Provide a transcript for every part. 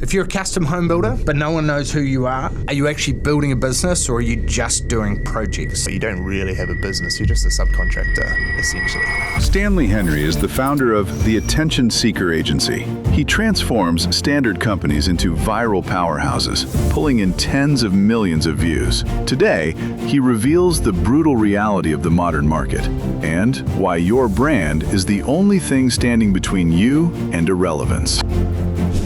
If you're a custom home builder, but no one knows who you are you actually building a business or are you just doing projects? You don't really have a business, you're just a subcontractor, essentially. Stanley Henry is the founder of the Attention Seeker Agency. He transforms standard companies into viral powerhouses, pulling in tens of millions of views. Today, he reveals the brutal reality of the modern market and why your brand is the only thing standing between you and irrelevance.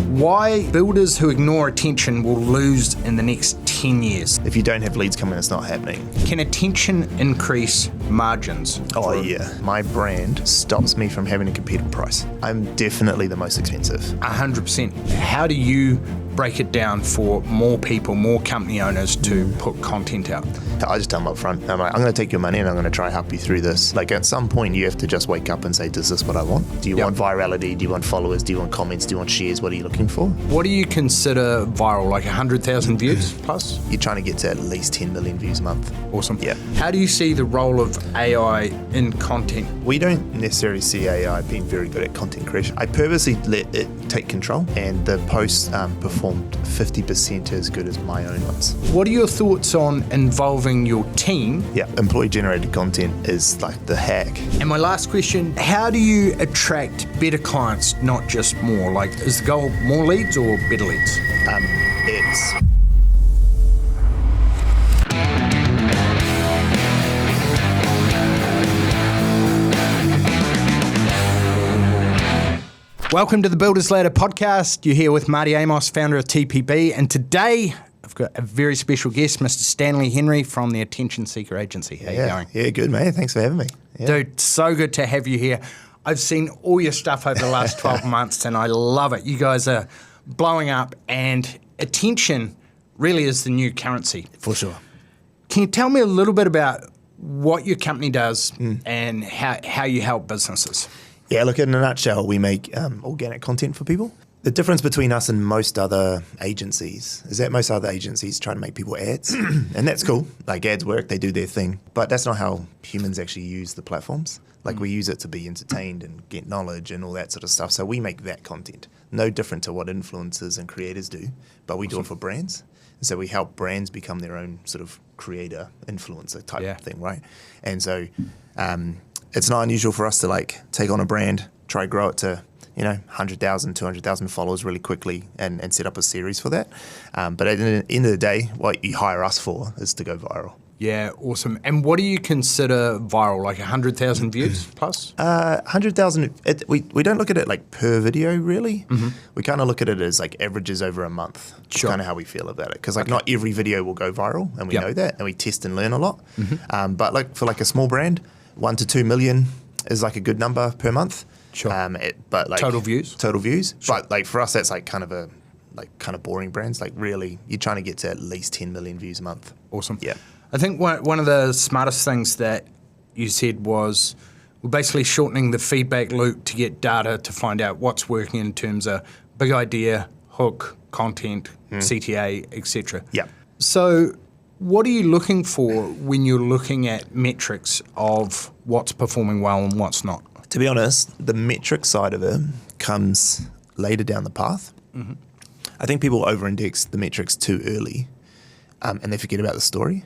Why builders who ignore attention will lose in the next 10 years. If you don't have leads coming, it's not happening. Can attention increase margins? Oh yeah, my brand stops me from having to compete on price. I'm definitely the most expensive. 100%. How do you break it down for more people, more company owners to put content out? I just tell them up front, I'm going to take your money and I'm going to try help you through this. Like at some point you have to just wake up and say, is this what I want? Do you want virality? Do you want followers? Do you want comments? Do you want shares? What are you looking for? What do you consider viral? Like 100,000 views plus? You're trying to get to at least 10 million views a month. Awesome. Yeah. How do you see the role of AI in content? We don't necessarily see AI being very good at content creation. I purposely let it take control and the posts performed 50% as good as my own ones. What are your thoughts on involving your team? Yeah, employee generated content is like the hack. And my last question, how do you attract better clients, not just more? Like, is the goal more leads or better leads? It's Welcome to the Builders Ladder podcast. You're here with Marti, founder of TPB, and today I've got a very special guest, Mr. Stanley Henry from the Attention Seeker Agency. How you going? Yeah, good, mate. Thanks for having me. Yeah. Dude, so good to have you here. I've seen all your stuff over the last 12 months, and I love it. You guys are blowing up, and attention really is the new currency. For sure. Can you tell me a little bit about what your company does and how you help businesses? Yeah, look, in a nutshell, we make organic content for people. The difference between us and most other agencies is that most other agencies try to make people ads, and that's cool. Like ads work, they do their thing, but that's not how humans actually use the platforms. Like we use it to be entertained and get knowledge and all that sort of stuff. So we make that content, no different to what influencers and creators do, but we do it for brands. And so we help brands become their own sort of creator, influencer type thing, right? And so it's not unusual for us to like take on a brand, try to grow it to 100,000, 200,000 followers really quickly and set up a series for that. But at the end of the day, what you hire us for is to go viral. Yeah, awesome. And what do you consider viral? Like 100,000 views plus? 100,000, we don't look at it like per video really. We kind of look at it as like averages over a month. It's kind of how we feel about it. Because like not every video will go viral and we know that and we test and learn a lot. But like for like a small brand, 1 to 2 million is like a good number per month. Sure. But like total views. Sure. But like for us, that's like kind of boring brands. Like really, you're trying to get to at least 10 million views a month. Awesome. Yeah. I think one of the smartest things that you said was we're basically shortening the feedback loop to get data to find out what's working in terms of big idea, hook, content, CTA, etc. Yeah. So what are you looking for when you're looking at metrics of what's performing well and what's not? To be honest, the metric side of it comes later down the path. I think people over-index the metrics too early and they forget about the story.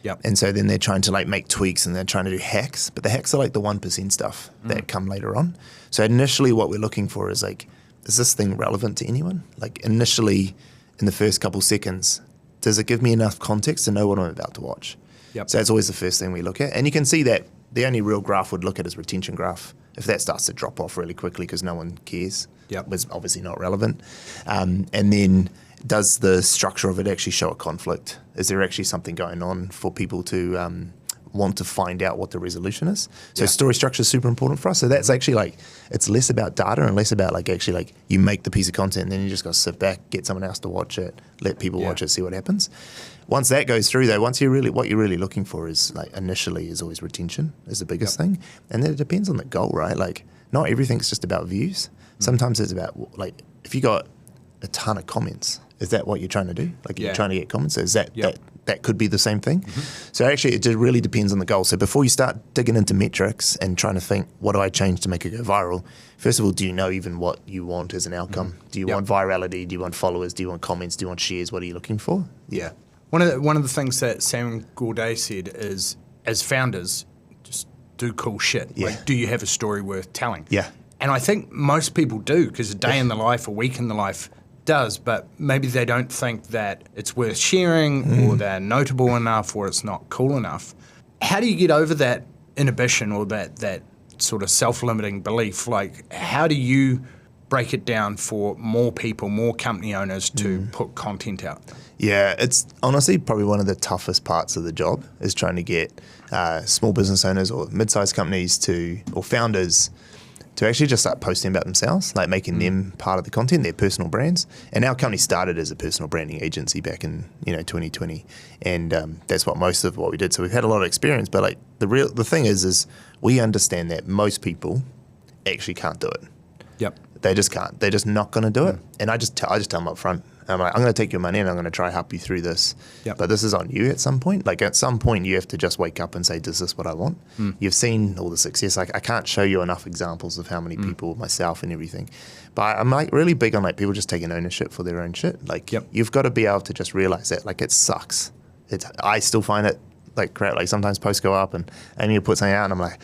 Yep. And so then they're trying to like make tweaks and they're trying to do hacks, but the hacks are like the 1% stuff that come later on. So initially what we're looking for is like, is this thing relevant to anyone? Like initially in the first couple seconds, does it give me enough context to know what I'm about to watch? Yep. So that's always the first thing we look at. And you can see that the only real graph we'd look at is retention graph. If that starts to drop off really quickly because no one cares, it's obviously not relevant. And then does the structure of it actually show a conflict? Is there actually something going on for people to want to find out what the resolution is? So story structure is super important for us. So that's actually like, it's less about data and less about like actually like you make the piece of content and then you just got to sit back, get someone else to watch it, let people watch it, see what happens. Once that goes through though, what you're really looking for is like initially is always retention is the biggest thing. And then it depends on the goal, right? Like not everything's just about views. Sometimes it's about like, if you got a ton of comments, is that what you're trying to do? Like you're trying to get comments? So is that that could be the same thing. So actually, it just really depends on the goal. So before you start digging into metrics and trying to think, what do I change to make it go viral? First of all, do you know even what you want as an outcome? Do you want virality? Do you want followers? Do you want comments? Do you want shares? What are you looking for? Yeah. One of the things that Sam Gourdet said is, as founders, just do cool shit. Yeah. Like, do you have a story worth telling? Yeah. And I think most people do, because a day in the life, a week in the life does, but maybe they don't think that it's worth sharing or they're notable enough or it's not cool enough. How do you get over that inhibition or that sort of self-limiting belief? Like, how do you break it down for more people, more company owners to put content out? Yeah, it's honestly probably one of the toughest parts of the job is trying to get small business owners or mid-sized companies or founders to actually just start posting about themselves, like making them part of the content, their personal brands. And our company started as a personal branding agency back in 2020, and that's what most of what we did. So we've had a lot of experience, but like the thing is we understand that most people actually can't do it. Yep. They just can't. They're just not going to do it. And I just tell them up front. I'm like, I'm going to take your money and I'm going to try help you through this. Yep. But this is on you at some point. Like at some point you have to just wake up and say, is this what I want? You've seen all the success. Like I can't show you enough examples of how many people, myself and everything. But I'm like really big on like people just taking ownership for their own shit. Like you've got to be able to just realize that like it sucks. I still find it like crap. Like sometimes posts go up and Amy will put something out and I'm like,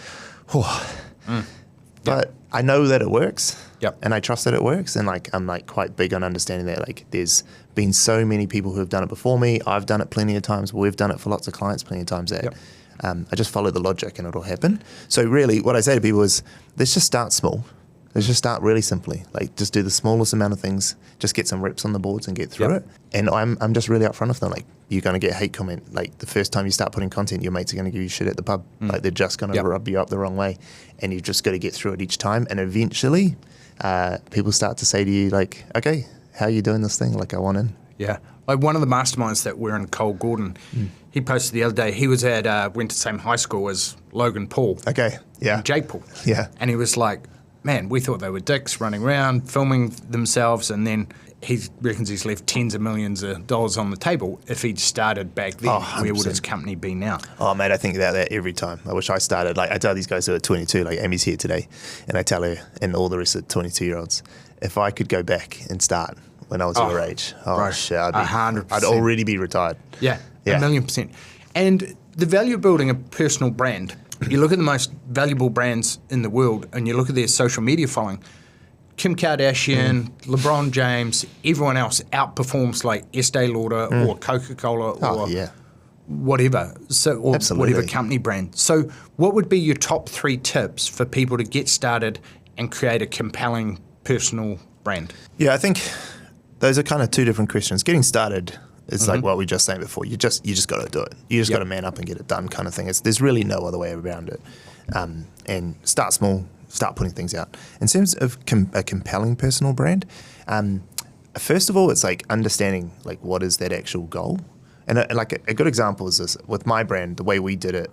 but I know that it works. Yep. And I trust that it works. And like I'm like quite big on understanding that like there's been so many people who have done it before me. I've done it plenty of times. We've done it for lots of clients plenty of times that I just follow the logic and it'll happen. So really what I say to people is let's just start small. Let's just start really simply. Like just do the smallest amount of things, just get some reps on the boards and get through it. And I'm just really upfront with them. Like you're going to get hate comment. Like the first time you start putting content, your mates are going to give you shit at the pub. Like they're just going to rub you up the wrong way. And you've just got to get through it each time. And eventually people start to say to you like, okay, how are you doing this thing? Like I want in. Yeah. Like one of the masterminds that we're in, Cole Gordon, he posted the other day, he was went to the same high school as Logan Paul. Okay. Yeah. And Jake Paul. Yeah. And he was like, man, we thought they were dicks running around, filming themselves, and then he reckons he's left tens of millions of dollars on the table. If he'd started back then, where would his company be now? Oh, mate, I think about that every time. I wish I started. Like I tell these guys who are 22, like Amy's here today, and I tell her and all the rest of the 22-year-olds, if I could go back and start when I was your age, shit, I'd 100%. I'd already be retired. Yeah, 1,000,000%. And the value of building a personal brand, you look at the most valuable brands in the world and you look at their social media following, Kim Kardashian, LeBron James, everyone else outperforms like Estee Lauder or Coca-Cola or whatever, or whatever company brand. So what would be your top 3 tips for people to get started and create a compelling personal brand? Yeah, I think those are kind of 2 different questions. Getting started is like what we just saying before. You just got to do it. You just got to man up and get it done kind of thing. There's really no other way around it. And start small, start putting things out. In terms of a compelling personal brand, first of all, it's like understanding like what is that actual goal. And like a good example is this. With my brand, the way we did it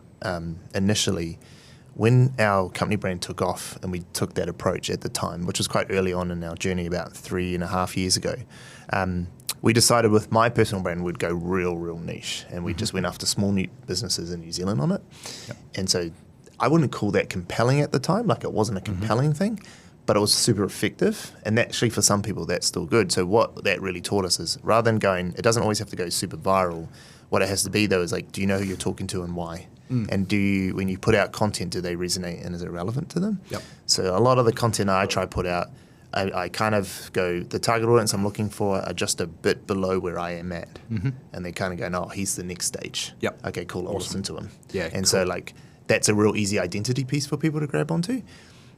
initially, when our company brand took off and we took that approach at the time, which was quite early on in our journey about 3.5 years ago, we decided with my personal brand we'd go real niche, and we just went after small new businesses in New Zealand on it. And so I wouldn't call that compelling at the time, like it wasn't a compelling thing, but it was super effective, and actually for some people that's still good. So what that really taught us is rather than going, it doesn't always have to go super viral. What it has to be though is like, do you know who you're talking to and why? And do you, when you put out content, do they resonate and is it relevant to them? So a lot of the content I try to put out, I kind of go, the target audience I'm looking for are just a bit below where I am at. And they kind of go, no, he's the next stage. Okay, cool, I'll listen to him. So like, that's a real easy identity piece for people to grab onto.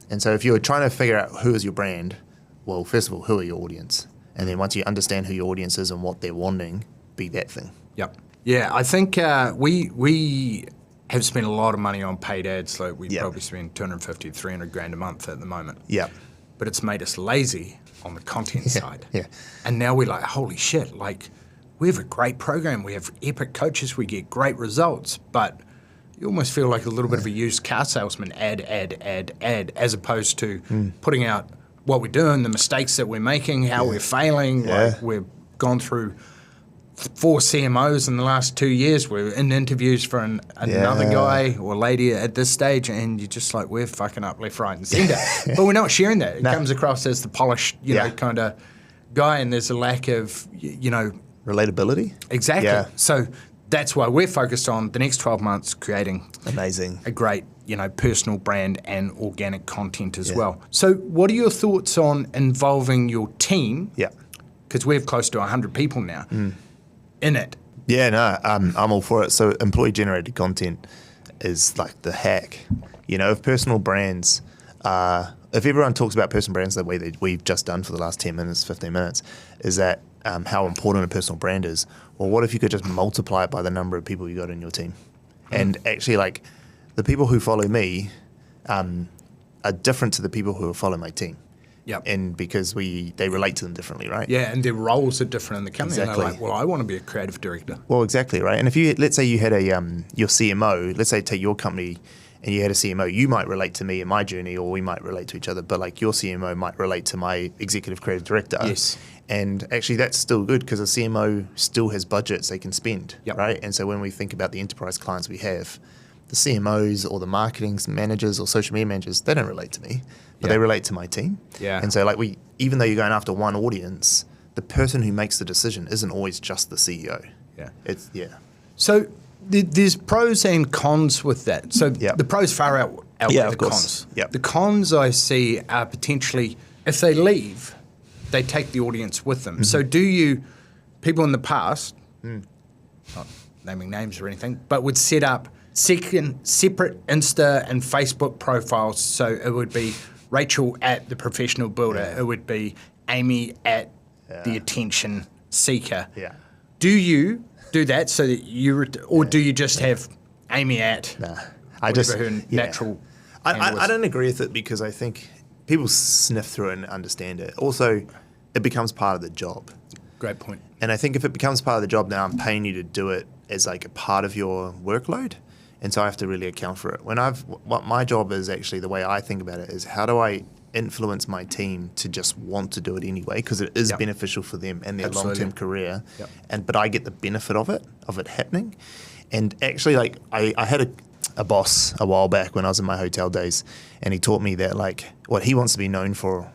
And so if you're trying to figure out who is your brand, well, first of all, who are your audience? And then once you understand who your audience is and what they're wanting, be that thing. Yeah, I think we have spent a lot of money on paid ads. Like we probably spend 250 to 300 grand a month at the moment. But it's made us lazy on the content side. And now we're like, holy shit, like we have a great program. We have epic coaches. We get great results. But you almost feel like a little bit of a used car salesman, ad, as opposed to putting out what we're doing, the mistakes that we're making, how we're failing. Like we've gone through 4 CMOs in the last 2 years. We're in interviews for another guy or lady at this stage, and you're just like, we're fucking up left, right, and centre. But we're not sharing that. It comes across as the polished, you know, kind of guy, and there's a lack of, you know... Relatability? Exactly. Yeah. So that's why we're focused on the next 12 months creating a great, you know, personal brand and organic content as well. So what are your thoughts on involving your team? Yeah. Because we have close to 100 people now in it. Yeah, no, I'm all for it. So employee-generated content is like the hack. You know, if personal brands, if everyone talks about personal brands the way that we've just done for the last 10 minutes, 15 minutes, is that how important a personal brand is. Well, what if you could just multiply it by the number of people you got in your team? And actually, like, the people who follow me are different to the people who follow my team. Yep. And because they relate to them differently, right? Yeah, and their roles are different in the company. Exactly. And they're like, well, I want to be a creative director. Well, exactly, right? And if let's say you had your CMO, let's say take your company and you had a CMO, you might relate to me in my journey, or we might relate to each other, but like your CMO might relate to my executive creative director. Yes. And actually that's still good because a CMO still has budgets they can spend, right? And so when we think about the enterprise clients we have, the CMOs or the marketing managers or social media managers, they don't relate to me, but they relate to my team. Yeah. And so like even though you're going after one audience, the person who makes the decision isn't always just the CEO. Yeah. So there's pros and cons with that. So the pros far outweigh the cons. The cons I see are potentially, if they leave, they take the audience with them. So people in the past, not naming names or anything, but would set up separate Insta and Facebook profiles. So it would be Rachel at the professional builder. It would be Amy at the attention seeker. Do you do that so that or do you just have Amy at her natural? I don't agree with it because I think people sniff through it and understand it. Also, it becomes part of the job. Great point. And I think if it becomes part of the job, now I'm paying you to do it as like a part of your workload. And so I have to really account for it. What my job is actually, the way I think about it is, how do I influence my team to just want to do it anyway, because it is beneficial for them and their long-term career. But I get the benefit of it happening. And actually, like I had a boss a while back when I was in my hotel days, and he taught me that like what he wants to be known for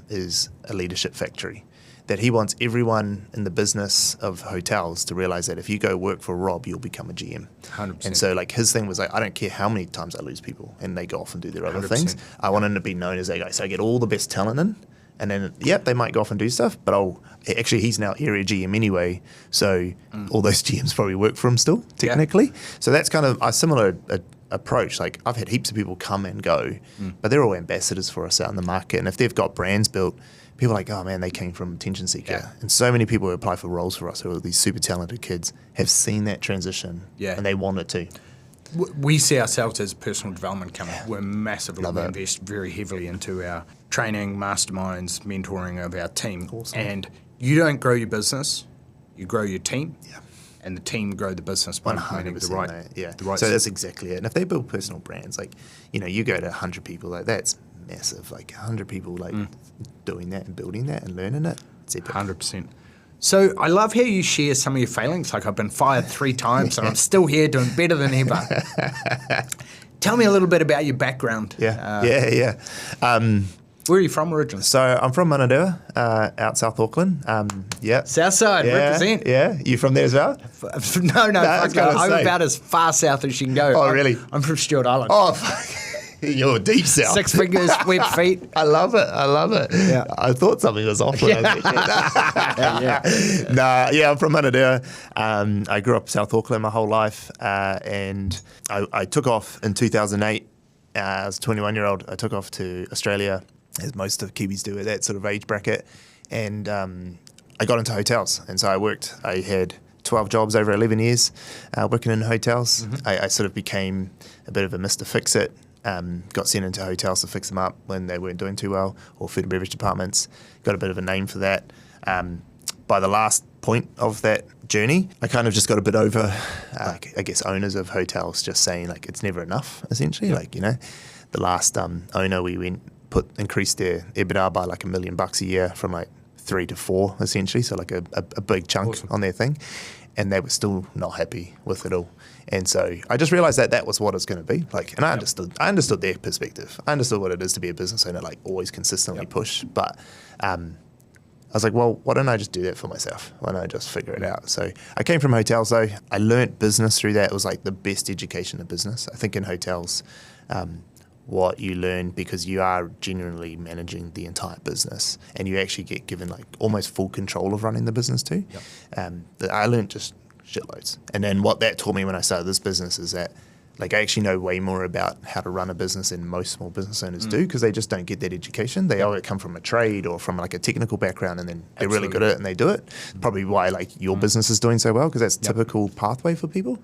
is a leadership factory. That he wants everyone in the business of hotels to realize that if you go work for Rob, you'll become a GM. 100%. And so like his thing was like, I don't care how many times I lose people and they go off and do their other things. I want him to be known as that guy. So I get all the best talent in, and then, they might go off and do stuff, but he's now area GM anyway. So all those GMs probably work for him still, technically. So that's kind of a similar approach. Like I've had heaps of people come and go, but they're all ambassadors for us out in the market. And if they've got brands built, people are like, oh man, they came from Attention Seeker. And so many people who apply for roles for us, who are these super talented kids, have seen that transition and they want it too. We see ourselves as a personal development company. We're massively, we invest very heavily into our training, masterminds, mentoring of our team. Awesome. And you don't grow your business, you grow your team. And the team grow the business by implementing the right. So that's exactly it. And if they build personal brands, like, you go to 100 people, like that's massive. Like 100 people like doing that and building that and learning it. It's epic. 100%. So I love how you share some of your failings. Like I've been fired 3 times and I'm still here doing better than ever. Tell me a little bit about your background. Where are you from originally? So I'm from Manadua, out South Auckland. South side, represent. Yeah, you from there as well? No, I'm about as far south as you can go. Oh, really? I'm from Stewart Island. Oh, fuck. You're deep south. 6 fingers, web feet. I love it. Yeah. I thought something was off. I'm from Manadua. I grew up South Auckland my whole life, and I took off in 2008. I was a 21-year-old. I took off to Australia, as most of Kiwis do at that sort of age bracket, and I got into hotels. And so I had 12 jobs over 11 years working in hotels. I sort of became a bit of a Mr. Fix-It. Got sent into hotels to fix them up when they weren't doing too well, or food and beverage departments. Got a bit of a name for that. By the last point of that journey, I kind of just got a bit over, I guess, owners of hotels just saying like it's never enough, essentially. Like, the last owner we increased their EBITDA by like $1 million a year from like 3 to 4 essentially, so like a big chunk Awesome. on their thing, and they were still not happy with it all. And so I just realized that was what it's going to be. Like, and I understood their perspective. I understood what it is to be a business owner, like always consistently push. But I was like, well, why don't I just do that for myself? Why don't I just figure it out? So I came from hotels though. I learnt business through that. It was like the best education of business. I think in hotels, what you learn, because you are genuinely managing the entire business and you actually get given like almost full control of running the business too. I learned just shitloads. And then what that taught me when I started this business is that like I actually know way more about how to run a business than most small business owners do, because they just don't get that education. They either come from a trade or from like a technical background, and then they're really good at it and they do it. Probably why like your business is doing so well, because that's typical pathway for people.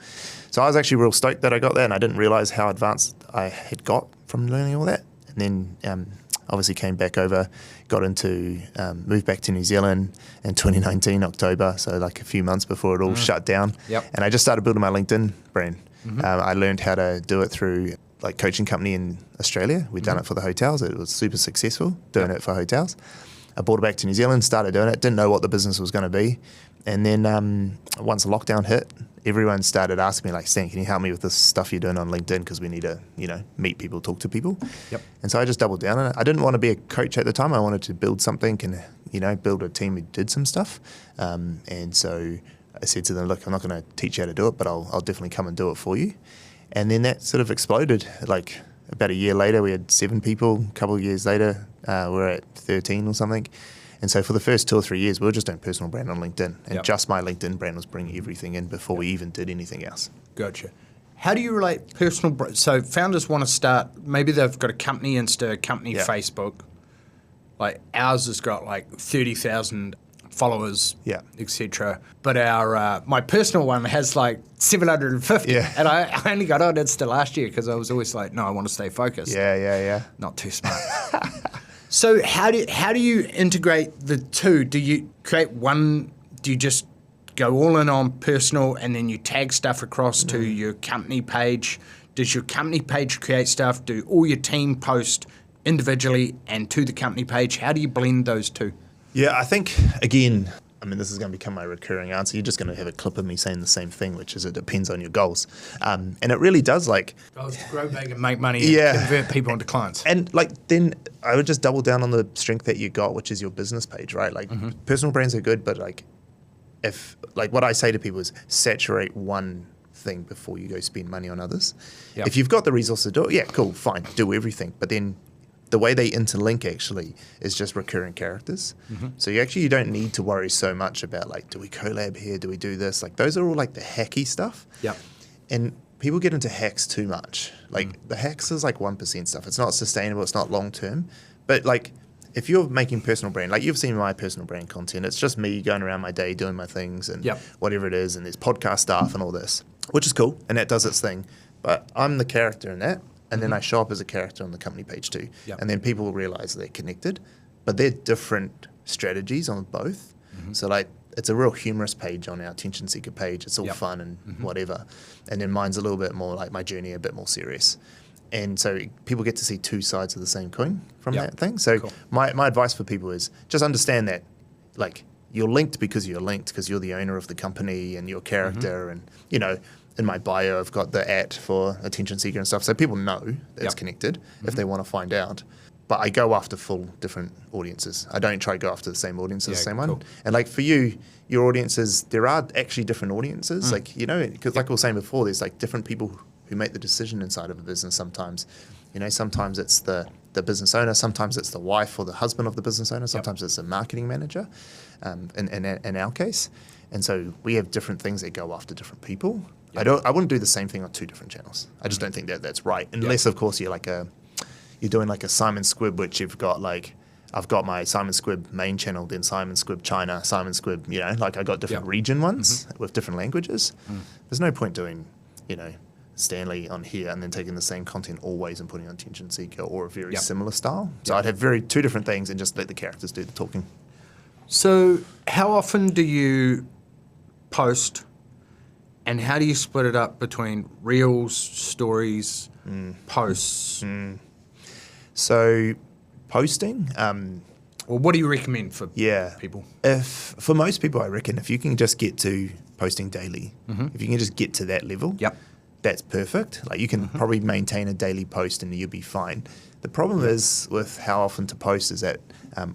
So I was actually real stoked that I got that, and I didn't realize how advanced I had got from learning all that. And then obviously came back over, moved back to New Zealand in 2019, October, so like a few months before it all shut down. And I just started building my LinkedIn brand. I learned how to do it through like coaching company in Australia. We'd done it for the hotels. It was super successful doing it for hotels. I brought it back to New Zealand, started doing it, didn't know what the business was going to be. And then once lockdown hit, everyone started asking me like, Stan, can you help me with this stuff you're doing on LinkedIn? Because we need to, meet people, talk to people. And so I just doubled down on it. I didn't want to be a coach at the time. I wanted to build something and, build a team who did some stuff. And so I said to them, look, I'm not going to teach you how to do it, but I'll definitely come and do it for you. And then that sort of exploded. Like about a year later, we had 7 people. A couple of years later, we're at 13 or something. And so for the first 2 or 3 years, we were just doing personal brand on LinkedIn. And just my LinkedIn brand was bringing everything in before we even did anything else. Gotcha. How do you relate personal brand? So founders want to start, maybe they've got a company Insta, company Facebook. Like ours has got like 30,000 followers, etc. But our my personal one has like 750. And I only got on Insta last year because I was always like, no, I want to stay focused. Not too smart. So how do you integrate the two? Do you create one? Do you just go all in on personal and then you tag stuff across to your company page? Does your company page create stuff? Do all your team post individually and to the company page? How do you blend those two? Yeah, I think, again, this is going to become my recurring answer. You're just going to have a clip of me saying the same thing, which is it depends on your goals. And it really does, like... Goals to grow big and make money and convert people into clients. And, like, then I would just double down on the strength that you got, which is your business page, right? Like, personal brands are good, but, like, what I say to people is saturate one thing before you go spend money on others. If you've got the resources to do it, cool, fine, do everything. But then the way they interlink actually is just recurring characters. So you don't need to worry so much about like, do we collab here? Do we do this? Like those are all like the hacky stuff. And people get into hacks too much. Like the hacks is like 1% stuff. It's not sustainable. It's not long term. But like if you're making personal brand, like you've seen my personal brand content, it's just me going around my day doing my things and whatever it is. And there's podcast stuff and all this, which is cool. And that does its thing. But I'm the character in that. And then I show up as a character on the company page too. And then people will realize they're connected, but they're different strategies on both. So like it's a real humorous page on our attention seeker page. It's all fun and whatever. And then mine's a little bit more like my journey, a bit more serious. And so people get to see 2 sides of the same coin from that thing. So my advice for people is just understand that like you're linked because you're linked because you're the owner of the company and your character and, in my bio, I've got the @ for attention seeker and stuff. So people know that's connected if they want to find out. But I go after full different audiences. I don't try to go after the same audience as the same one. And like for you, your audiences, there are actually different audiences. Like, because like I was saying before, there's like different people who make the decision inside of a business sometimes. Sometimes it's the business owner, sometimes it's the wife or the husband of the business owner, sometimes it's a marketing manager, in our case. And so we have different things that go after different people. I wouldn't do the same thing on 2 different channels. I just don't think that's right. Unless of course you're doing like a Simon Squibb, which you've got like, I've got my Simon Squibb main channel, then Simon Squibb China, Simon Squibb, like I got different region ones with different languages. There's no point doing, Stanley on here and then taking the same content always and putting on attention seeker or a very similar style. So I'd have 2 different things and just let the characters do the talking. So how often do you post and how do you split it up between reels, stories, posts? So posting, Or what do you recommend for Yeah. people? For most people, I reckon if you can just get to posting daily, if you can just get to that level, Yep. that's perfect. Like you can probably maintain a daily post and you'll be fine. The problem is with how often to post is that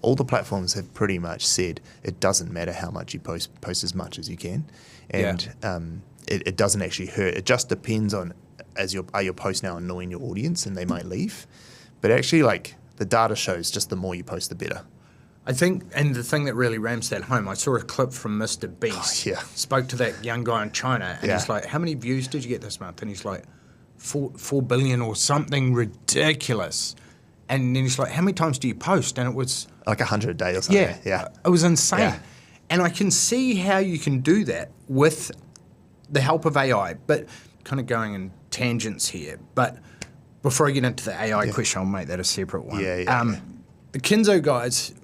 all the platforms have pretty much said it doesn't matter how much you post as much as you can. And it doesn't actually hurt. It just depends on are your posts now annoying your audience and they might leave. But actually, like, the data shows just the more you post, the better. I think, and the thing that really rams that home, I saw a clip from Mr. Beast. Oh, yeah. Spoke to that young guy in China, and he's like, how many views did you get this month? And he's like, 4 billion or something ridiculous. And then he's like, how many times do you post? And it was... Like 100 a day or something. Yeah. It was insane. Yeah. And I can see how you can do that with the help of AI, but kind of going in tangents here. But before I get into the AI question, I'll make that a separate one. The Kinzo guys,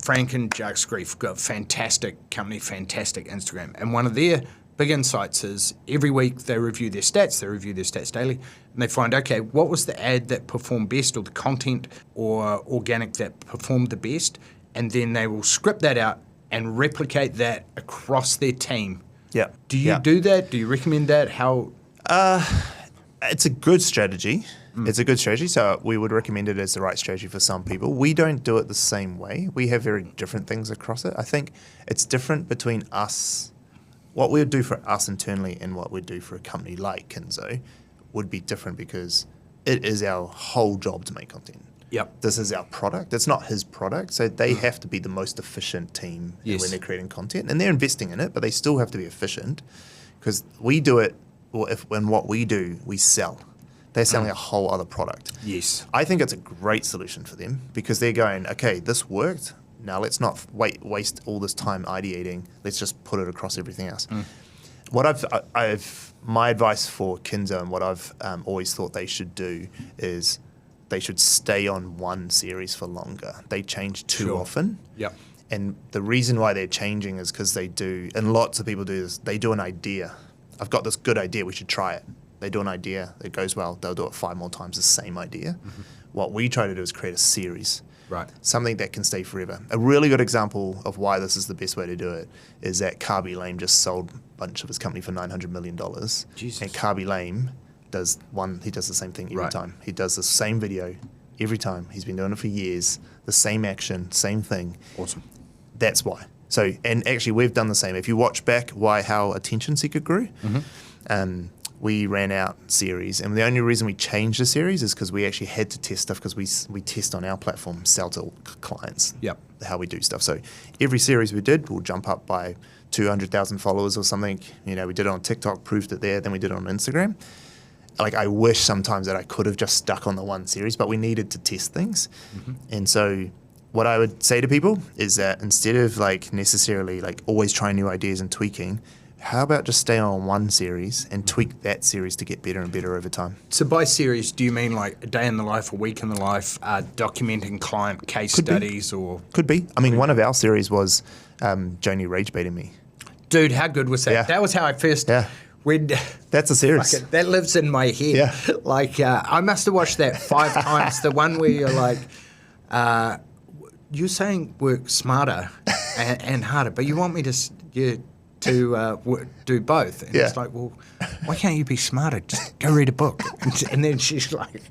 Frank and Jack Screef, got fantastic company, fantastic Instagram. And one of their big insights is every week they review their stats daily, and they find, okay, what was the ad that performed best, or the content or organic that performed the best? And then they will script that out and replicate that across their team. Yeah. Do you do that? Do you recommend that? How? It's a good strategy. It's a good strategy, so we would recommend it as the right strategy for some people. We don't do it the same way. We have very different things across it. I think it's different between us. What we would do for us internally and what we'd do for a company like Kinzo would be different because it is our whole job to make content. Yep. This is our product. It's not his product, so they have to be the most efficient team when they're creating content. And they're investing in it, but they still have to be efficient because we do it, when what we do, we sell. They're selling a whole other product. Yes. I think it's a great solution for them because they're going, okay, this worked. Now let's not waste all this time ideating. Let's just put it across everything else. What my advice for Kinzo and what I've always thought they should do is they should stay on one series for longer. They change too often. Yep. And the reason why they're changing is because they do, and lots of people do this, they do an idea. I've got this good idea, we should try it. They do an idea, it goes well, they'll do it 5 more times, the same idea. What we try to do is create a series. Right. Something that can stay forever. A really good example of why this is the best way to do it is that Carby Lame just sold a bunch of his company for $900 million. Jesus. And Carby Lame does the same thing every time. He does the same video every time. He's been doing it for years. The same action, same thing. Awesome. That's why. So, and actually we've done the same. If you watch back how Attention Seeker grew, we ran out series, and the only reason we changed the series is because we actually had to test stuff because we test on our platform, sell to clients, how we do stuff. So every series we did will jump up by 200,000 followers or something. You know, we did it on TikTok, proved it there, then we did it on Instagram. Like, I wish sometimes that I could have just stuck on the one series, but we needed to test things. And so what I would say to people is that instead of like necessarily like always trying new ideas and tweaking, how about just stay on one series and tweak that series to get better and better over time? So by series, do you mean like a day in the life, a week in the life, documenting client case studies, or? Could be. I mean, one of our series was Joni rage baiting me. Dude, how good was that? Yeah. That was how I first read. That's a series. That lives in my head. Yeah. Like, I must have watched that 5 times. The one where you're like, you're saying work smarter and harder, but you want me to do both. And it's like, well, why can't you be smarter? Just go read a book. And then she's like,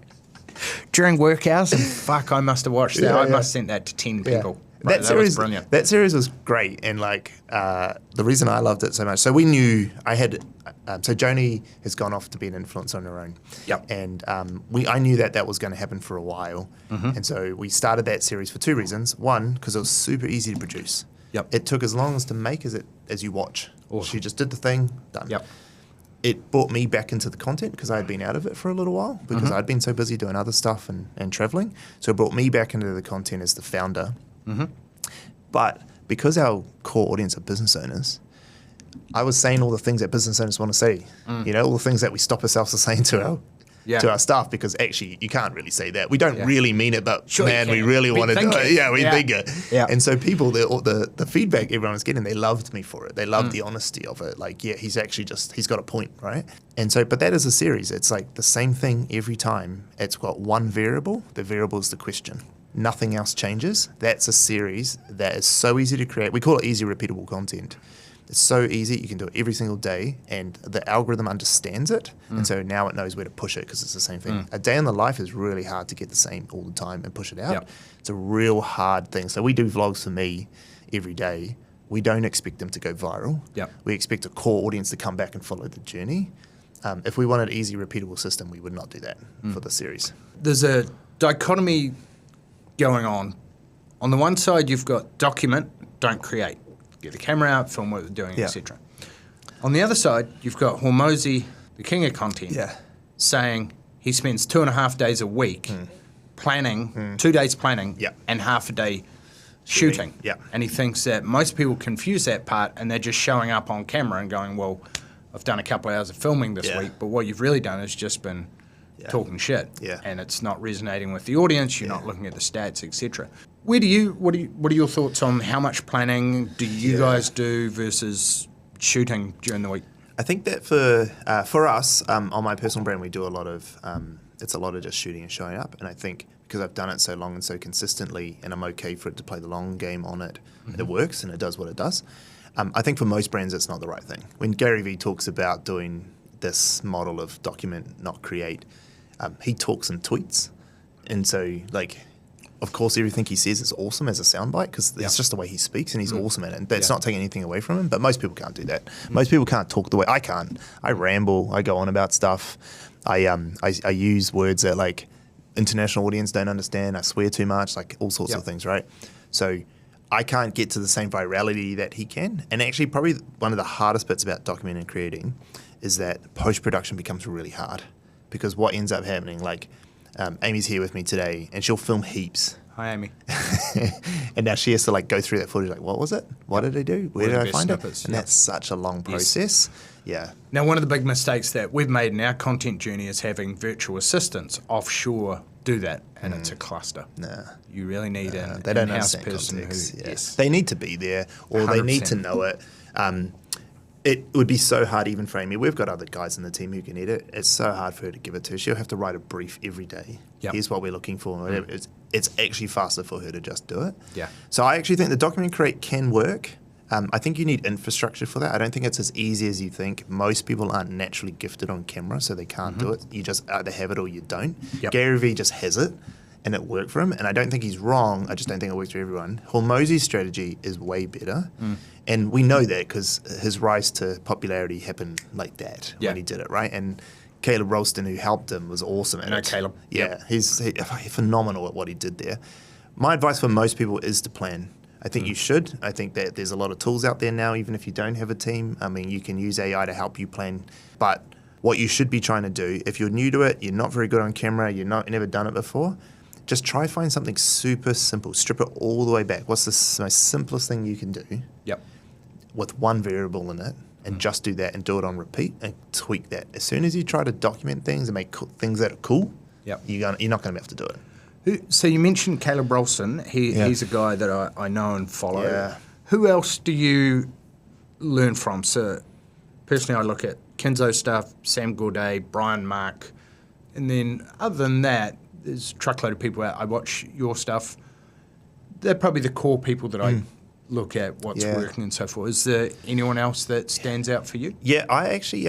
during work hours, and fuck, I must have watched that. I must have sent that to 10 people. Right, that was brilliant. That series was great, and like the reason I loved it so much. So we knew I had. So Joni has gone off to be an influencer on her own. Yep. And I knew that was going to happen for a while, and so we started that series for 2 reasons. One, because it was super easy to produce. Yep. It took as long as to make as you watch. Awesome. She just did the thing, done. Yep. It brought me back into the content because I had been out of it for a little while because I'd been so busy doing other stuff and traveling. So it brought me back into the content as the founder. But because our core audience are business owners, I was saying all the things that business owners want to say. You know, all the things that we stop ourselves from saying to our staff, because actually you can't really say that. We don't really mean it, but sure, man, we really want to do it. Yeah, we think it. Yeah. And so people, the feedback everyone was getting, they loved me for it. They loved the honesty of it. Like, yeah, he's got a point, right? And so, but that is a series. It's like the same thing every time. It's got one variable. The variable is the question. nothing else changes, that's a series that is so easy to create. We call it easy repeatable content. It's so easy, you can do it every single day, and the algorithm understands it, and so now it knows where to push it because it's the same thing. A day in the life is really hard to get the same all the time and push it out. Yep. It's a real hard thing. So we do vlogs for me every day. We don't expect them to go viral. Yep. We expect a core audience to come back and follow the journey. If we wanted an easy, repeatable system, we would not do that for the series. There's a dichotomy going on. On the one side, you've got document, don't create. Get the camera out, film what they're doing, Yeah. etc. On the other side, you've got Hormozi, the king of content, saying he spends 2.5 days a week planning, 2 days planning, Yeah. and half a day shooting. Yeah. And he thinks that most people confuse that part and they're just showing up on camera and going, well, I've done a couple of hours of filming this Yeah. week, but what you've really done is just been talking shit. Yeah. And it's not resonating with the audience, you're not looking at the stats, etc. What are your thoughts on how much planning do you guys do versus shooting during the week? I think that for us, on my personal brand, we do a lot of it's a lot of just shooting and showing up. And I think because I've done it so long and so consistently, and I'm okay for it to play the long game on it, it works and it does what it does. I think for most brands, it's not the right thing. When Gary Vee talks about doing this model of document, not create, he talks in tweets, and so like. Of course, everything he says is awesome as a soundbite because it's just the way he speaks and he's awesome at it. And that's not taking anything away from him, but most people can't do that. Most people can't talk the way I can't. I ramble. I go on about stuff. I use words that like international audience don't understand. I swear too much, like all sorts of things, right? So I can't get to the same virality that he can. And actually, probably one of the hardest bits about documenting and creating is that post-production becomes really hard because what ends up happening, like, Amy's here with me today, and she'll film heaps. Hi, Amy. And now she has to like go through that footage, like, what was it? What did I do? Where did I find it? And that's such a long process. Yeah. Now, one of the big mistakes that we've made in our content journey is having virtual assistants offshore do that, and it's a cluster. Nah. You really need an They don't in-house understand person context. who, Yes. They need to be there, or they need to 100%. know it. It would be so hard even for Amy. We've got other guys in the team who can edit. It's so hard for her to give it to. She'll have to write a brief every day. Yep. Here's what we're looking for. It's actually faster for her to just do it. Yeah. So I actually think the document create can work. I think you need infrastructure for that. I don't think it's as easy as you think. Most people aren't naturally gifted on camera, so they can't do it. You just either have it or you don't. Yep. Gary Vee just has it, and it worked for him. And I don't think he's wrong. I just don't think it works for everyone. Hormozi's strategy is way better. And we know that because his rise to popularity happened like that when he did it, right? And Caleb Ralston, who helped him, was awesome. I know Caleb. Yeah, he's phenomenal at what he did there. My advice for most people is to plan. I think you should. I think that there's a lot of tools out there now, even if you don't have a team. I mean, you can use AI to help you plan. But what you should be trying to do, if you're new to it, you're not very good on camera, you've never done it before, just try find something super simple. Strip it all the way back. What's the most simplest thing you can do? Yep. With one variable in it, and just do that and do it on repeat and tweak that. As soon as you try to document things and make things that are cool, Yep. you're not going to be able to do it. So you mentioned Caleb Ralston. He's a guy that I know and follow. Yeah. Who else do you learn from? So personally, I look at Kenzo's stuff, Sam Gourdet, Brian Mark, and then other than that, there's a truckload of people out. I watch your stuff. They're probably the core people that I look at what's working and so forth. Is there anyone else that stands out for you? Yeah, I actually,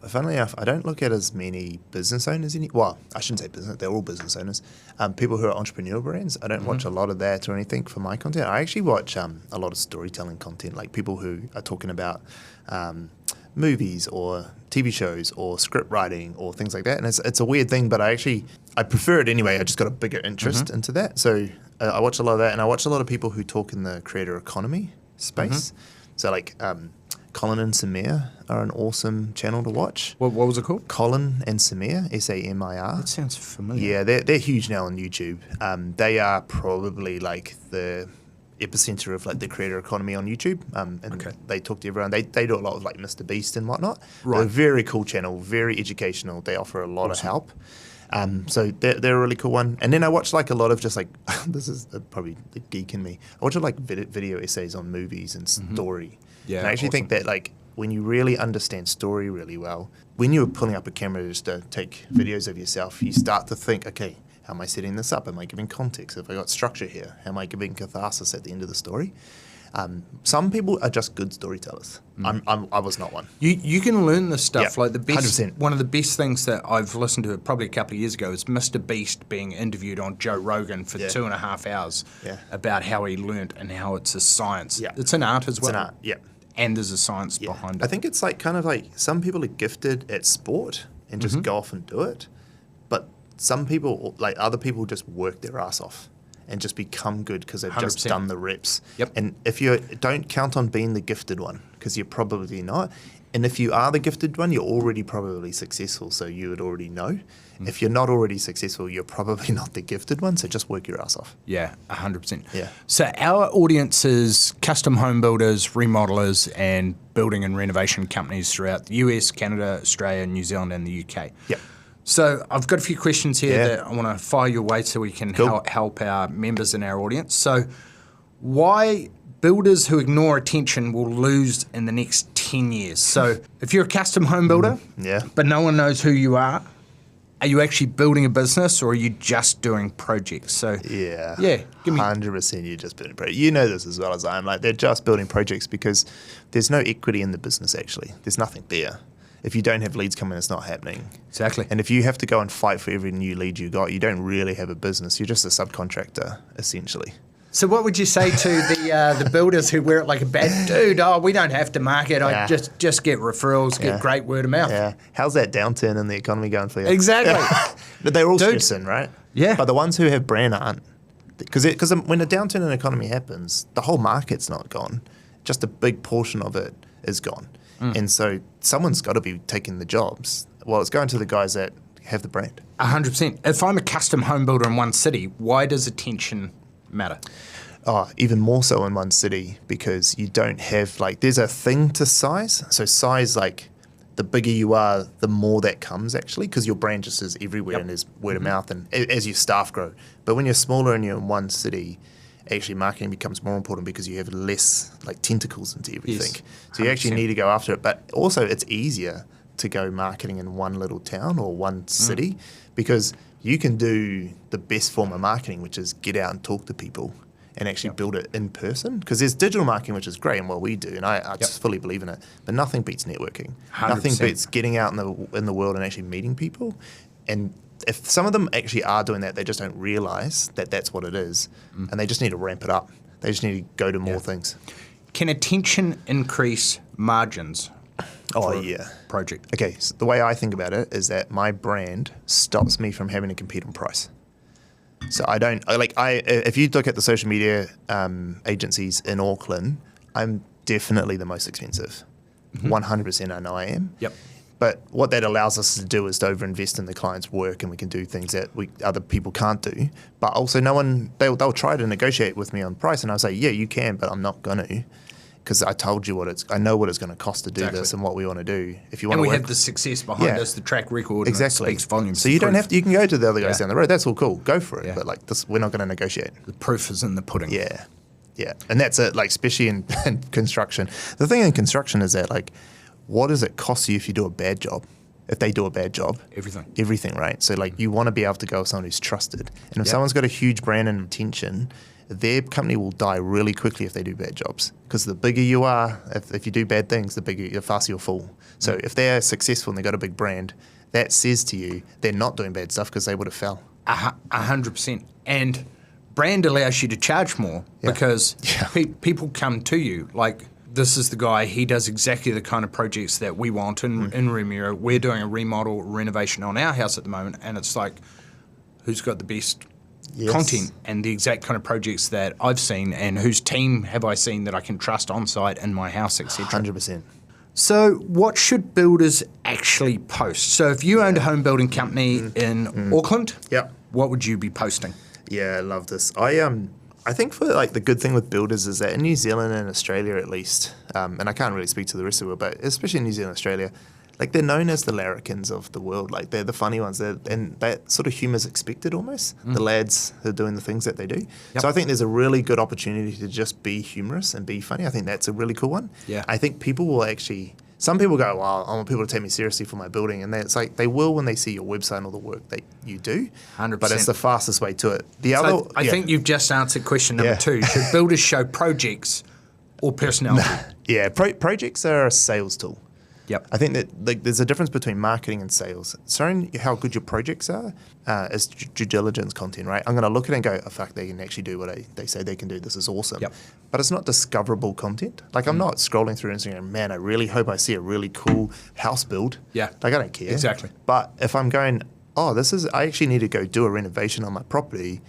funnily enough, I don't look at as many business owners. Well, I shouldn't say business, they're all business owners. People who are entrepreneurial brands, I don't watch a lot of that or anything for my content. I actually watch a lot of storytelling content, like people who are talking about movies or TV shows or script writing or things like that. And it's a weird thing, but I prefer it anyway. I just got a bigger interest into that. So I watch a lot of that, and I watch a lot of people who talk in the creator economy space. So like Colin and Samir are an awesome channel to watch. What was it called? Colin and Samir, Samir. That sounds familiar. Yeah, they're huge now on YouTube. They are probably like the epicenter of like the creator economy on YouTube. And they talk to everyone. They do a lot of like Mr. Beast and whatnot. Right. They're a very cool channel, very educational. They offer a lot of help. So they're a really cool one. And then I watch like a lot of just like, this is probably the geek in me. I watch like video essays on movies and story. Yeah, and I actually think that like when you really understand story really well, when you're pulling up a camera just to take videos of yourself, you start to think, okay, How am I setting this up? Am I giving context? Have I got structure here? How am I giving catharsis at the end of the story? Some people are just good storytellers. I was not one. You can learn this stuff. Yeah, Like the best, 100%. one of the best things that I've listened to probably a couple of years ago is Mr. Beast being interviewed on Joe Rogan for 2.5 hours about how he learnt and how it's a science. Yeah. It's an art as well. It's an art, yeah. And there's a science behind it. I think it's like kind of like some people are gifted at sport and just go off and do it, but some people, like other people, just work their ass off and just become good because they've just 100%. done the reps. Yep. And if you don't count on being the gifted one, because you're probably not. And if you are the gifted one, you're already probably successful, so you would already know. If you're not already successful, you're probably not the gifted one, so just work your ass off. Yeah, 100%. Yeah. So our audience is custom home builders, remodelers, and building and renovation companies throughout the US, Canada, Australia, New Zealand, and the UK. Yep. So I've got a few questions here Yeah. that I want to fire your way so we can Cool. help our members in our audience. So why builders who ignore attention will lose in the next 10 years? So if you're a custom home builder, Yeah. but no one knows who you are you actually building a business or are you just doing projects? So Yeah. give me 100% you're just building projects. You know this as well as I am. Like, they're just building projects because there's no equity in the business, actually. There's nothing there. If you don't have leads coming, it's not happening. exactly. And if you have to go and fight for every new lead you got, you don't really have a business. You're just a subcontractor, essentially. So what would you say to the builders who wear it like a badge? Dude, we don't have to market. I Yeah. just get referrals, get great word of mouth. Yeah. How's that downturn in the economy going for you? Exactly. But they're all Dude. stressing, right? Yeah. But the ones who have brand aren't. Because when a downturn in the economy happens, the whole market's not gone. Just a big portion of it is gone. And so someone's got to be taking the jobs. Well, it's going to the guys that have the brand. 100%. If I'm a custom home builder in one city, why does attention matter? Oh, even more so in one city because you don't have, like, there's a thing to size. So size, like, the bigger you are, the more that comes, actually, because your brand just is everywhere and there's word of mouth and as your staff grow. But when you're smaller and you're in one city, actually marketing becomes more important because you have less, like, tentacles into everything. Yes, So you actually 100%. need to go after it. But also it's easier to go marketing in one little town or one city because you can do the best form of marketing, which is get out and talk to people and actually build it in person. Because there's digital marketing, which is great and what we do, and I just fully believe in it. But nothing beats networking. 100%. Nothing beats getting out in the world and actually meeting people. And if some of them actually are doing that, they just don't realize that that's what it is. And they just need to ramp it up. They just need to go to more things. Can attention increase margins Oh, for a yeah. project? Okay, so the way I think about it is that my brand stops me from having to compete on price. So if you look at the social media agencies in Auckland, I'm definitely the most expensive. 100% I know I am. Yep. But what that allows us to do is to overinvest in the client's work and we can do things that other people can't do. But also they'll try to negotiate with me on price and I'll say, yeah, you can, but I'm not going to. Because I told you I know what it's going to cost to do this and what we want to do. If you want And to we work, have the success behind us, the track record, exactly. and it speaks volumes. So you don't have to. You can go to the other guys Yeah. down the road. That's all cool. Go for it. Yeah. But like this, we're not going to negotiate. The proof is in the pudding. Yeah, yeah, and that's it. Like especially in construction. The thing in construction is that like, what does it cost you if you do a bad job? If they do a bad job, everything, right? So like, you want to be able to go with someone who's trusted, and if someone's got a huge brand and attention, their company will die really quickly if they do bad jobs. Because the bigger you are, if you do bad things, the faster you'll fall. So if they're successful and they've got a big brand, that says to you they're not doing bad stuff because they would have fell. 100%. And brand allows you to charge more because people come to you like, this is the guy, he does exactly the kind of projects that we want in Remuera. We're doing a remodel, renovation on our house at the moment, and it's like, who's got the best content and the exact kind of projects that I've seen and whose team have I seen that I can trust on site in my house, etc. 100%. So what should builders actually post? So if you owned a home building company in Auckland, what would you be posting? Yeah, I love this. I think for like the good thing with builders is that in New Zealand and Australia at least, and I can't really speak to the rest of the world, but especially in New Zealand and Australia, like they're known as the larrikins of the world. Like they're the funny ones. And that sort of humour's expected almost. The lads who are doing the things that they do. So I think there's a really good opportunity to just be humorous and be funny. I think that's a really cool one. Yeah. I think people will actually some people go, well, I want people to take me seriously for my building. And it's like, they will when they see your website and all the work that you do. 100%. But it's the fastest way to it. I think you've just answered question number 2. Should builders show projects or personality? Yeah, projects are a sales tool. Yep. I think that there's a difference between marketing and sales. Showing how good your projects are is due diligence content, right? I'm going to look at it and go, oh, fuck, they can actually do what they say they can do. This is awesome. Yep. But it's not discoverable content. Like, I'm not scrolling through Instagram, man, I really hope I see a really cool house build. Yeah. Like, I don't care. Exactly. But if I'm going, I actually need to go do a renovation on my property,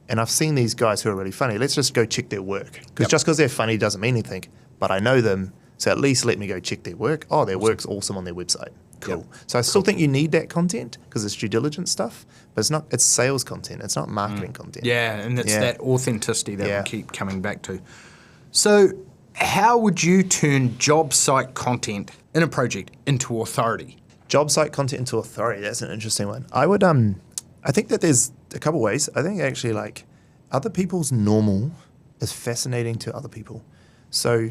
and I've seen these guys who are really funny, let's just go check their work. Because just because they're funny doesn't mean anything. But I know them, so at least let me go check their work. Oh, their work's awesome on their website. Cool. Yep. So I still think you need that content because it's due diligence stuff, but it's sales content. It's not marketing content. Yeah, and it's that authenticity that we keep coming back to. So how would you turn job site content in a project into authority? Job site content into authority, that's an interesting one. I would, I think that there's a couple ways. I think actually, like, other people's normal is fascinating to other people. So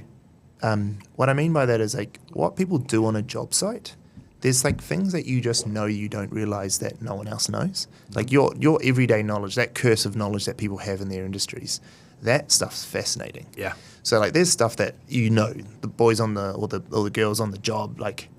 what I mean by that is, like, what people do on a job site, there's like things that you just know you don't realize that no one else knows. Like your everyday knowledge, that curse of knowledge that people have in their industries, that stuff's fascinating. Yeah. So like there's stuff that the boys on or the girls on the job, like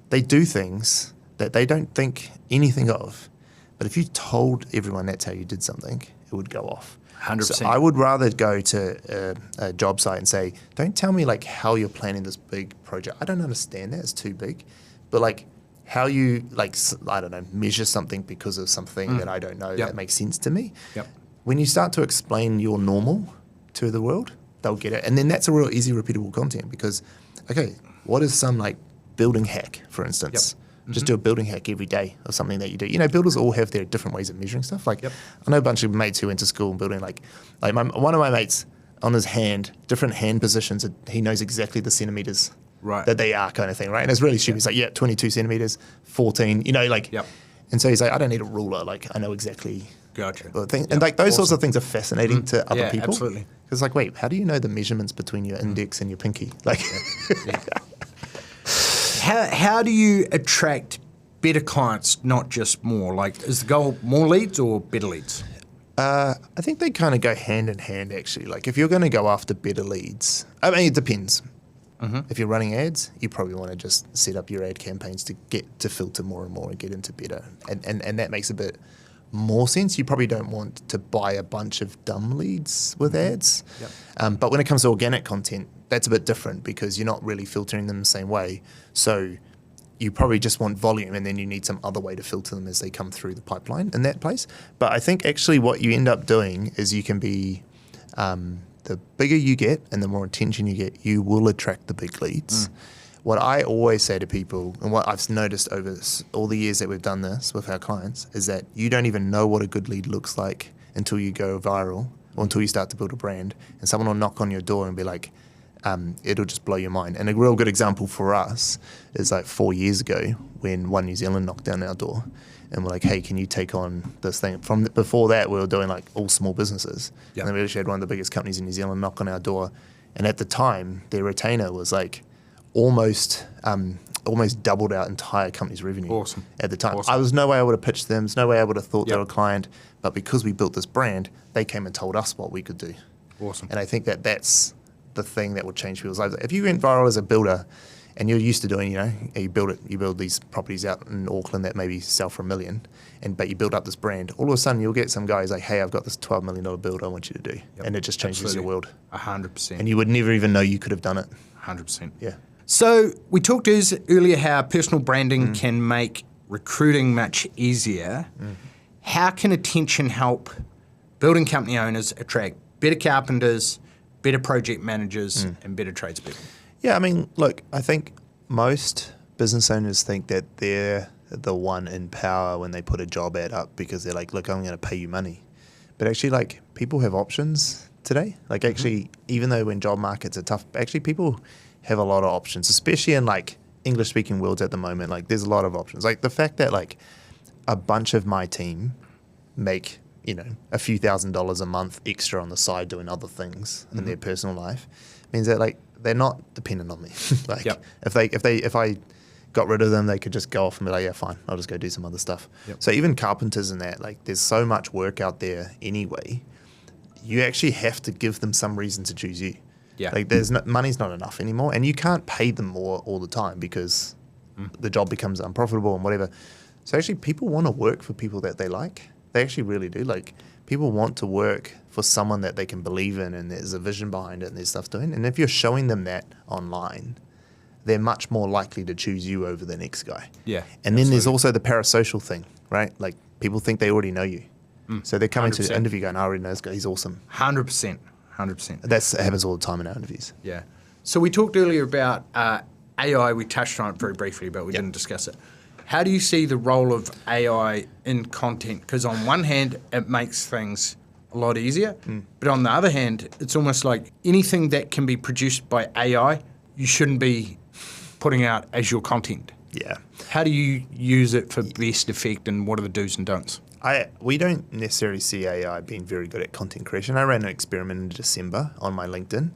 they do things that they don't think anything of. But if you told everyone that's how you did something, it would go off. 100%. So I would rather go to a job site and say, don't tell me like how you're planning this big project. I don't understand that. It's too big. But like how you like, I don't know, measure something because of something that I don't know that makes sense to me. Yep. When you start to explain your normal to the world, they'll get it. And then that's a real easy repeatable content because, okay, what is some like building hack, for instance? Yep. Just do a building hack every day of something that you do. You know, builders all have their different ways of measuring stuff. Like, I know a bunch of mates who went to school and building, like one of my mates on his hand, different hand positions, he knows exactly the centimeters that they are kind of thing, right? And it's really stupid. He's like, 22 centimeters, 14, you know, like, and so he's like, I don't need a ruler. Like, I know exactly. Gotcha. And like those sorts of things are fascinating to other people. Absolutely. Because like, wait, how do you know the measurements between your index and your pinky? Like, How do you attract better clients, not just more? Like, is the goal more leads or better leads? I think they kind of go hand in hand, actually. Like, if you're going to go after better leads, I mean, it depends. If you're running ads, you probably want to just set up your ad campaigns to get to filter more and more and get into better. And that makes a bit more sense. You probably don't want to buy a bunch of dumb leads with ads. But when it comes to organic content, that's a bit different because you're not really filtering them the same way. So you probably just want volume and then you need some other way to filter them as they come through the pipeline in that place. But I think actually what you end up doing is you can be, the bigger you get and the more attention you get, you will attract the big leads. What I always say to people, and what I've noticed over all the years that we've done this with our clients, is that you don't even know what a good lead looks like until you go viral or until you start to build a brand. And someone will knock on your door and be like, it'll just blow your mind. And a real good example for us is like 4 years ago when One New Zealand knocked down our door. And we're like, hey, can you take on this thing? From before that, we were doing like all small businesses. And then we actually had one of the biggest companies in New Zealand knock on our door. And at the time, their retainer was like almost doubled our entire company's revenue at the time. I was no way I would have pitched them. There's no way I would have thought they were a client. But because we built this brand, they came and told us what we could do. And I think that that's the thing that would change people's lives. If you went viral as a builder and you're used to doing, you build these properties out in Auckland that maybe sell for $1 million, but you build up this brand, all of a sudden you'll get some guys like, hey, I've got this $12 million build I want you to do. And it just changes your world. 100%. And you would never even know you could have done it. 100%. Yeah. So we talked earlier how personal branding can make recruiting much easier. How can attention help building company owners attract better carpenters, better project managers, and better tradespeople? Yeah, I mean, look, I think most business owners think that they're the one in power when they put a job ad up because they're like, look, I'm going to pay you money. But actually, like, people have options today. Like, actually, even though when job markets are tough, actually people have a lot of options, especially in, like, English-speaking worlds at the moment. Like, there's a lot of options. Like, the fact that, like, a bunch of my team make, a few $1,000s a month extra on the side doing other things in their personal life means that, like, they're not dependent on me. Like Yep. if I got rid of them, they could just go off and be like, yeah, fine, I'll just go do some other stuff. Yep. So even carpenters and that, like there's so much work out there anyway. You actually have to give them some reason to choose you. Yeah. Like money's not enough anymore, and you can't pay them more all the time because the job becomes unprofitable and whatever. So actually, people want to work for people that they like. They actually really do. Like people want to work for someone that they can believe in, and there's a vision behind it, and there's stuff doing. And if you're showing them that online, they're much more likely to choose you over the next guy. Yeah. And then there's also the parasocial thing, right? Like people think they already know you. So they're coming to 100%. the interview going, I already know this guy, he's awesome. 100%. 100%. That happens all the time in our interviews. Yeah. So we talked earlier about AI. We touched on it very briefly, but we didn't discuss it. How do you see the role of AI in content? Because on one hand, it makes things a lot easier, but on the other hand, it's almost like anything that can be produced by AI, you shouldn't be putting out as your content. Yeah. How do you use it for best effect, and what are the do's and don'ts? We don't necessarily see AI being very good at content creation. I ran an experiment in December on my LinkedIn,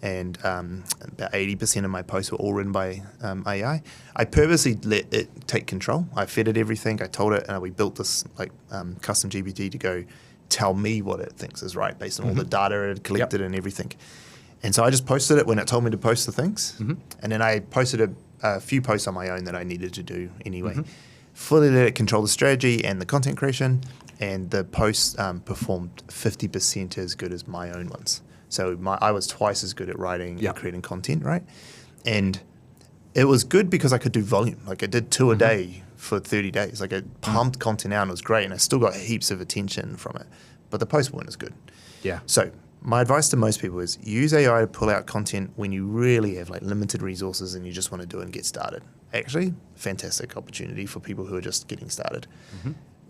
and about 80% of my posts were all written by AI. I purposely let it take control. I fed it everything. I told it, and we built this custom GPT to go tell me what it thinks is right based on all the data it had collected and everything. And so I just posted it when it told me to post the things, and then I posted a few posts on my own that I needed to do anyway. Fully let it control the strategy and the content creation, and the posts performed 50% as good as my own ones. So I was twice as good at writing and creating content, right? And it was good because I could do volume. Like I did 2 a day for 30 days. Like I pumped content out and it was great, and I still got heaps of attention from it. But the posts weren't as good. Yeah. So my advice to most people is use AI to pull out content when you really have like limited resources and you just want to do it and get started. Actually, fantastic opportunity for people who are just getting started.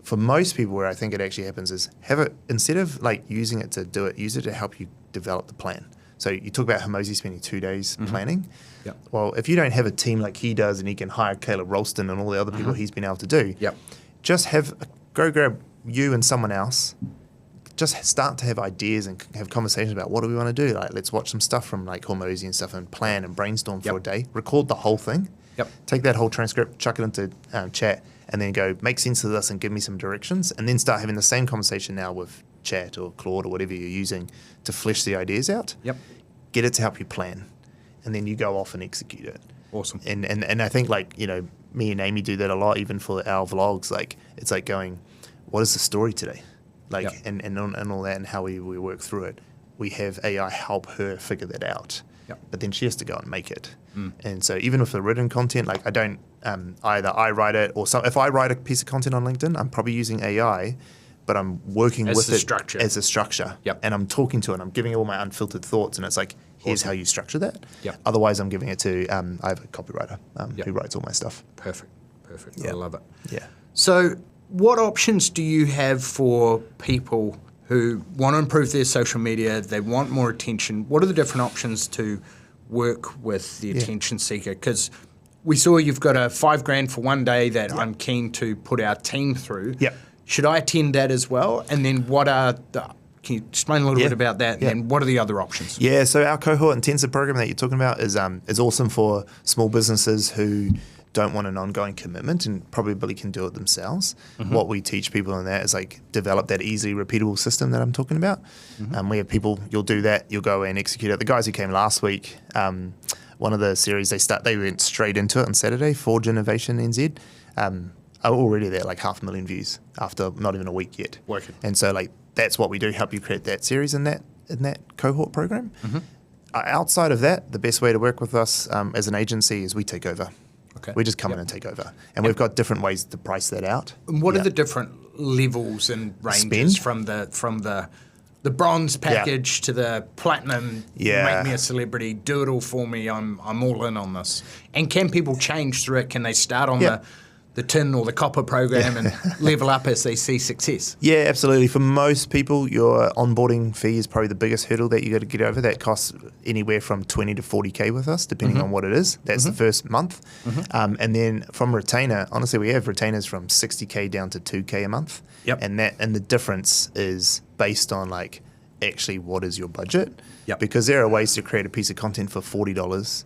For most people, where I think it actually happens is have it, instead of like using it to do it, use it to help you develop the plan. So you talk about Hormozy spending 2 days planning. Yep. Well, if you don't have a team like he does and he can hire Caleb Ralston and all the other people he's been able to do, just go grab you and someone else. Just start to have ideas and have conversations about what do we want to do. Like, let's watch some stuff from like Hormozy and stuff and plan and brainstorm for a day. Record the whole thing. Take that whole transcript, chuck it into chat, and then go make sense of this and give me some directions. And then start having the same conversation now with chat or Claude or whatever you're using to flesh the ideas out. Get it to help you plan, and then you go off and execute it. Awesome. And I think like, you know, me and Amy do that a lot, even for our vlogs. Like it's like going, what is the story today? Like and all that, and how we work through it. We have AI help her figure that out. But then she has to go and make it. And so even with the written content, like I don't either I write it or if I write a piece of content on LinkedIn, I'm probably using AI, but I'm working with it as a structure. And I'm talking to it, I'm giving it all my unfiltered thoughts, and it's like, here's how you structure that. Otherwise, I'm giving it to, I have a copywriter who writes all my stuff. Perfect. I love it. Yeah. So what options do you have for people who want to improve their social media, they want more attention? What are the different options to work with the attention seeker? Because we saw you've got a $5,000 for one day that I'm keen to put our team through. Should I attend that as well? And then can you explain a little bit about that? And then what are the other options? Yeah, so our cohort intensive program that you're talking about is awesome for small businesses who don't want an ongoing commitment and probably can do it themselves. What we teach people in that is like develop that easy, repeatable system that I'm talking about. We have people, you'll do that, you'll go and execute it. The guys who came last week, one of the series, they went straight into it on Saturday, Forge Innovation NZ. Are already there, like 500,000 views after not even a week yet. Working. And so like that's what we do, help you create that series in that cohort program. Outside of that, the best way to work with us as an agency is we take over. We just come in and take over. And we've got different ways to price that out. And what are the different levels and ranges from the bronze package to the platinum, make me a celebrity, do it all for me, I'm all in on this? And can people change through it? Can they start on the tin or the copper program and level up as they see success? Yeah, absolutely. For most people, your onboarding fee is probably the biggest hurdle that you got to get over. That costs anywhere from 20 to 40K with us, depending on what it is. That's the first month. And then from retainer, honestly, we have retainers from 60K down to 2K a month. And the difference is based on like actually what is your budget. Yep. Because there are ways to create a piece of content for $40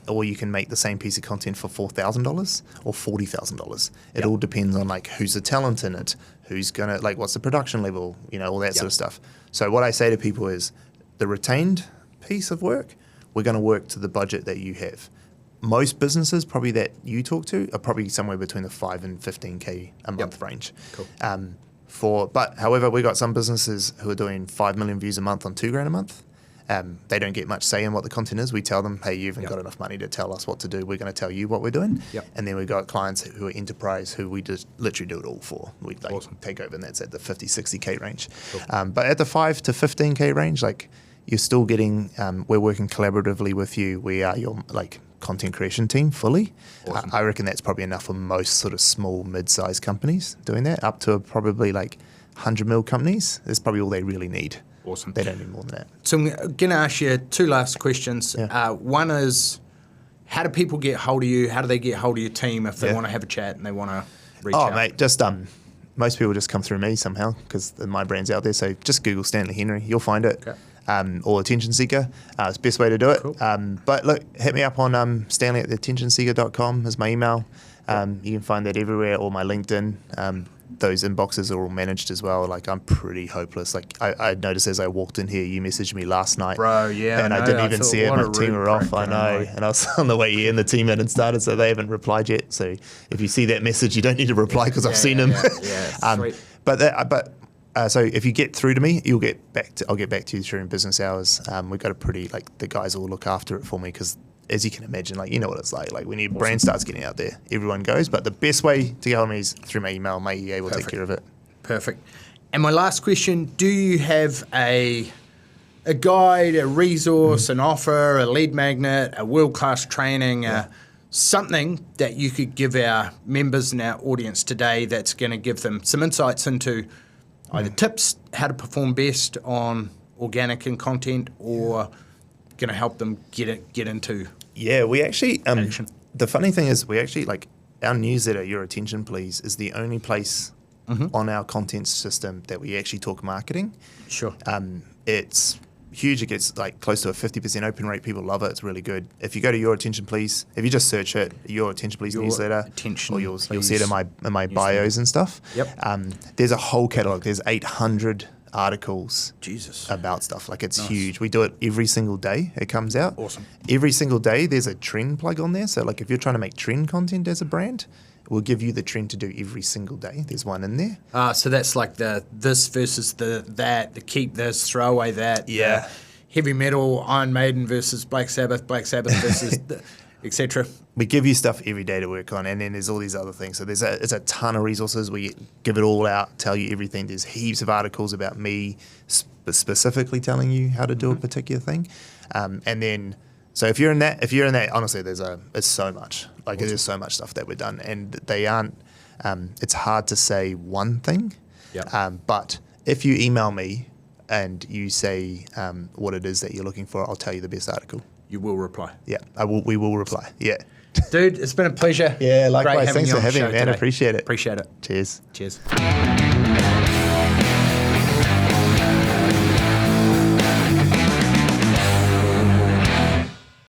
or you can make the same piece of content for $4,000 or $40,000. It all depends on like who's the talent in it, who's gonna like what's the production level, all that sort of stuff. So what I say to people is the retained piece of work, we're going to work to the budget that you have. Most businesses probably that you talk to are probably somewhere between the 5 and 15K a month range. Cool. But however, we got some businesses who are doing 5 million views a month on $2,000 a month. They don't get much say in what the content is. We tell them, hey, you haven't got enough money to tell us what to do. We're going to tell you what we're doing. And then we've got clients who are enterprise who we just literally do it all for. We take over, and that's at the 50, 60K range. Cool. But at the 5 to 15K range, like you're still getting, we're working collaboratively with you. We are your content creation team fully. Awesome. I reckon that's probably enough for most sort of small, mid-sized companies doing that. Up to probably 100 mil companies, that's probably all they really need. Awesome. They don't need more than that. So I'm going to ask you 2 last questions. Yeah. One is, how do people get hold of you? How do they get hold of your team if they want to have a chat and they want to reach out? Oh, mate, just most people just come through me somehow because my brand's out there. So just Google Stanley Henry, you'll find it. Okay. Or Attention Seeker. It's the best way to do it. Cool. But look, hit me up on stanley@attentionseeker.com is my email. You can find that everywhere, or my LinkedIn. Those inboxes are all managed as well. I'm pretty hopeless. I noticed as I walked in here, you messaged me last night. Bro, yeah. And I didn't even see it. My team were off. I know. And I was on the way here and the team hadn't started, so they haven't replied yet. So if you see that message, you don't need to reply because I've seen them. Yeah, sweet. So if you get through to me, I'll get back to you during business hours. We've got a pretty, the guys will look after it for me because, as you can imagine, you know what it's like. When your brand starts getting out there, everyone goes. But the best way to get hold of me is through my email. My EA will take care of it. Perfect. And my last question, do you have a guide, a resource, an offer, a lead magnet, a world-class training, something that you could give our members and our audience today that's going to give them some insights into either tips, how to perform best on organic and content, or going to help them get into we actually action? The funny thing is we actually our newsletter, Your Attention Please, is the only place on our content system that we actually talk marketing. Sure. It's huge. It gets close to a 50% open rate. People love it. It's really good. If you go to Your Attention Please, if you just search it, Your Attention Please newsletter, or you'll see it in my bios and stuff. Yep. There's a whole catalog. There's 800 articles about stuff. It's huge. We do it every single day. It comes out. Awesome. Every single day there's a trend plug on there. So if you're trying to make trend content as a brand, we'll give you the trend to do every single day. There's one in there. So that's the this versus the keep this, throw away that. Yeah. Heavy metal, Iron Maiden versus Black Sabbath versus etc. We give you stuff every day to work on, and then there's all these other things. So there's a ton of resources. We give it all out, tell you everything. There's heaps of articles about me specifically telling you how to do a particular thing. And then, so if you're in that, honestly, it's so much. There's so much stuff that we've done, and they aren't. It's hard to say one thing. Yep. But if you email me and you say what it is that you're looking for, I'll tell you the best article. You will reply. Yeah, we will reply. Yeah. Dude, it's been a pleasure. Yeah, likewise. Great having Thanks you for on the having show me, man. today. Appreciate it. Appreciate it. Cheers. Cheers.